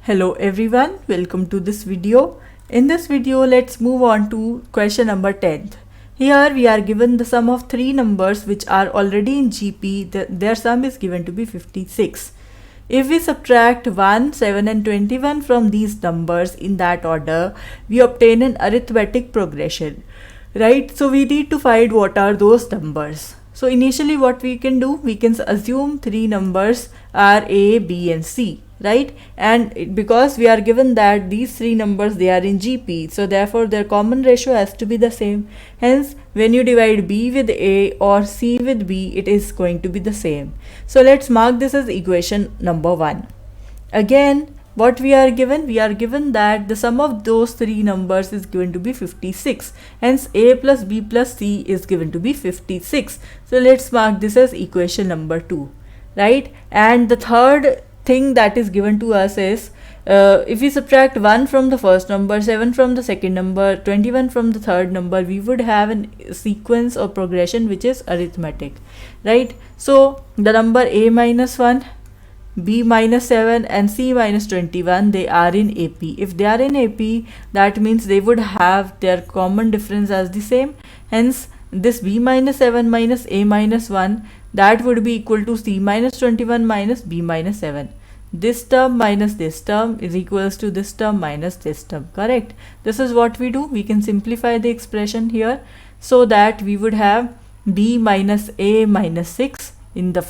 Hello everyone, welcome to this video. In this video, let's move on to question number 10th. Here we are given the sum of three numbers which are already in GP. Their sum is given to be 56. If we subtract 1, 7 and 21 from these numbers in that order, we obtain an arithmetic progression. Right? So we need to find what are those numbers. So initially what we can do, we can assume three numbers are A, B and C. Right, and because we are given that these three numbers they are in GP, so therefore their common ratio has to be the same. Hence when you divide B with A or C with B, it is going to be the same. So let's mark this as equation number 1. Again, what we are given that the sum of those three numbers is given to be 56. Hence A plus B plus C is given to be 56. So let's mark this as equation number 2. Right, and the third thing that is given to us is if we subtract 1 from the first number, 7 from the second number, 21 from the third number, we would have a sequence or progression which is arithmetic. Right, so the number A minus 1, B minus 7 and C minus 21, they are in AP. If they are in AP, that means they would have their common difference as the same. Hence this B minus 7 minus A minus 1, that would be equal to C minus 21 minus B minus 7. This term minus this term is equals to this term minus this term. Correct? This is what we do. We can simplify the expression here so that we would have B minus A minus 6 in the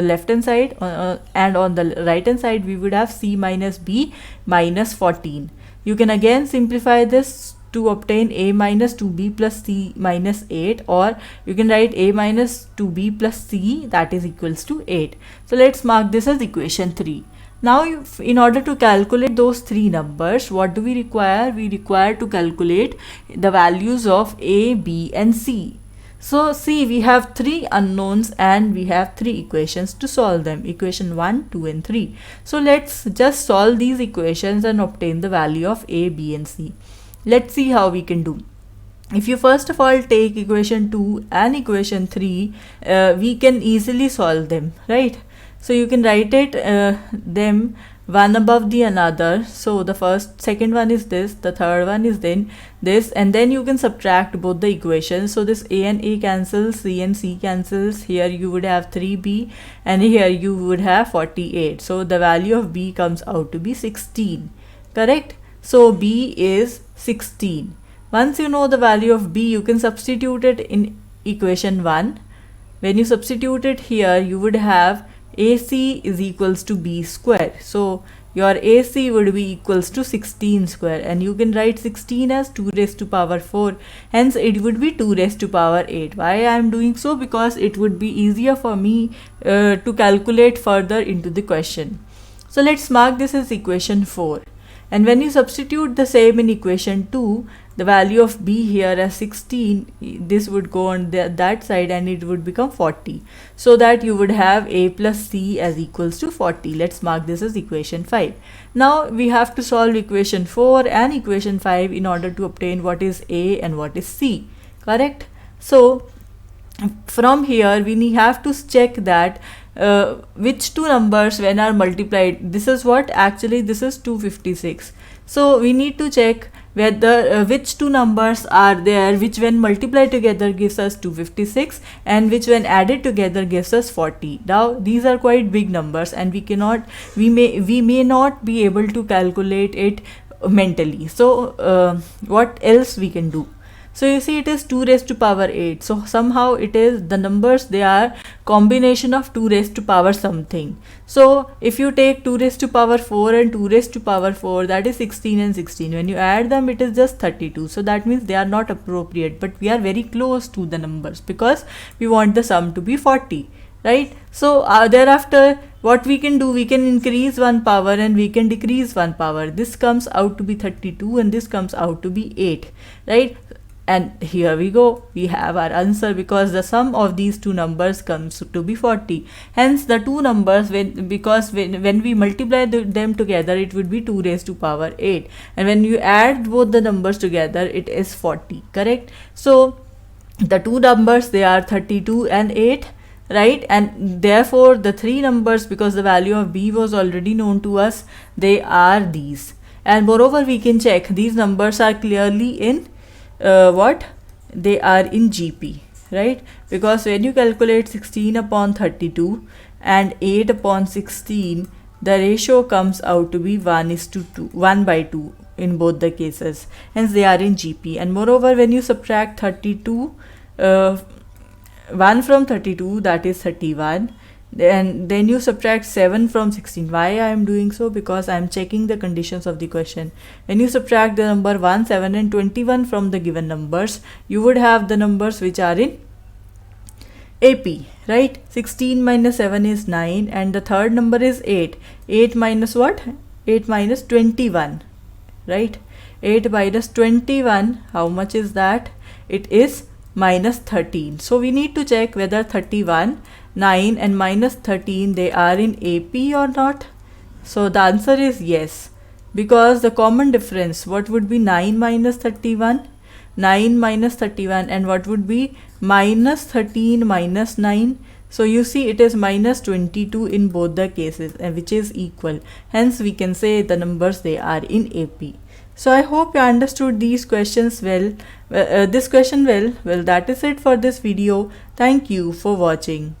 left hand side and on the right hand side we would have C minus B minus 14. You can again simplify this to obtain A minus 2B plus C minus 8, or you can write A minus 2B plus C, that is equals to 8. So let's mark this as equation 3. Now in order to calculate those three numbers, what do we require? We require to calculate the values of A, B and C. So see, we have three unknowns and we have three equations to solve them. Equation 1, 2 and 3. So let's just solve these equations and obtain the value of A, B and C. Let's see how we can do. If you first of all take equation 2 and equation 3, we can easily solve them, right? So you can write it them one above the another. So the second one is this, the third one is then this, and then you can subtract both the equations. So this A and A cancels, C and C cancels. Here you would have 3B and here you would have 48. So the value of B comes out to be 16. Correct? So B is 16. Once you know the value of B, you can substitute it in equation 1. When you substitute it here, you would have AC is equals to B square. So your AC would be equals to 16 square, and you can write 16 as 2 raised to power 4. Hence it would be 2 raised to power 8. Why I am doing so? Because it would be easier for me to calculate further into the question. So let's mark this as equation 4. And when you substitute the same in equation 2, the value of B here as 16, this would go on that side and it would become 40. So that you would have A plus C as equals to 40. Let's mark this as equation 5. Now we have to solve equation 4 and equation 5 in order to obtain what is A and what is C. Correct? So from here we have to check that which two numbers when are multiplied. This is what? Actually this is 256. So we need to check whether which two numbers are there which when multiplied together gives us 256 and which when added together gives us 40. Now these are quite big numbers and we may not be able to calculate it mentally. So what else we can do? So you see it is 2 raised to power 8. So somehow it is the numbers, they are combination of 2 raised to power something. So if you take 2 raised to power 4 and 2 raised to power 4, that is 16 and 16. When you add them, it is just 32. So that means they are not appropriate, but we are very close to the numbers because we want the sum to be 40. Right? So thereafter what we can do, we can increase one power and we can decrease one power. This comes out to be 32 and this comes out to be 8. Right? And here we go, we have our answer because the sum of these two numbers comes to be 40. Hence the two numbers, when we multiply them together, it would be 2 raised to power 8. And when you add both the numbers together, it is 40. Correct? So the two numbers, they are 32 and 8. right? And therefore the three numbers, because the value of b was already known to us, they are these. And moreover, we can check these numbers are clearly in what? They are in GP, right? Because when you calculate 16 upon 32 and 8 upon 16, the ratio comes out to be 1 by 2 in both the cases. Hence they are in GP. And moreover, when you subtract 32, 1 from 32, that is 31, and then you subtract 7 from 16. Why I am doing so? Because I am checking the conditions of the question. When you subtract the number 1, 7 and 21 from the given numbers, you would have the numbers which are in AP, right? 16 minus 7 is 9 and the third number is 8. 8 minus what? 8 minus 21, right? 8 minus 21, how much is that? It is minus 13. So we need to check whether 31, 9 and minus 13, they are in AP or not. So the answer is yes, because the common difference, what would be 9 minus 31? 9 minus 31, and what would be minus 13 minus 9? So you see it is minus 22 in both the cases, and which is equal. Hence we can say the numbers, they are in AP. So I hope you understood these questions well, this question well. Well, that is it for this video. Thank you for watching.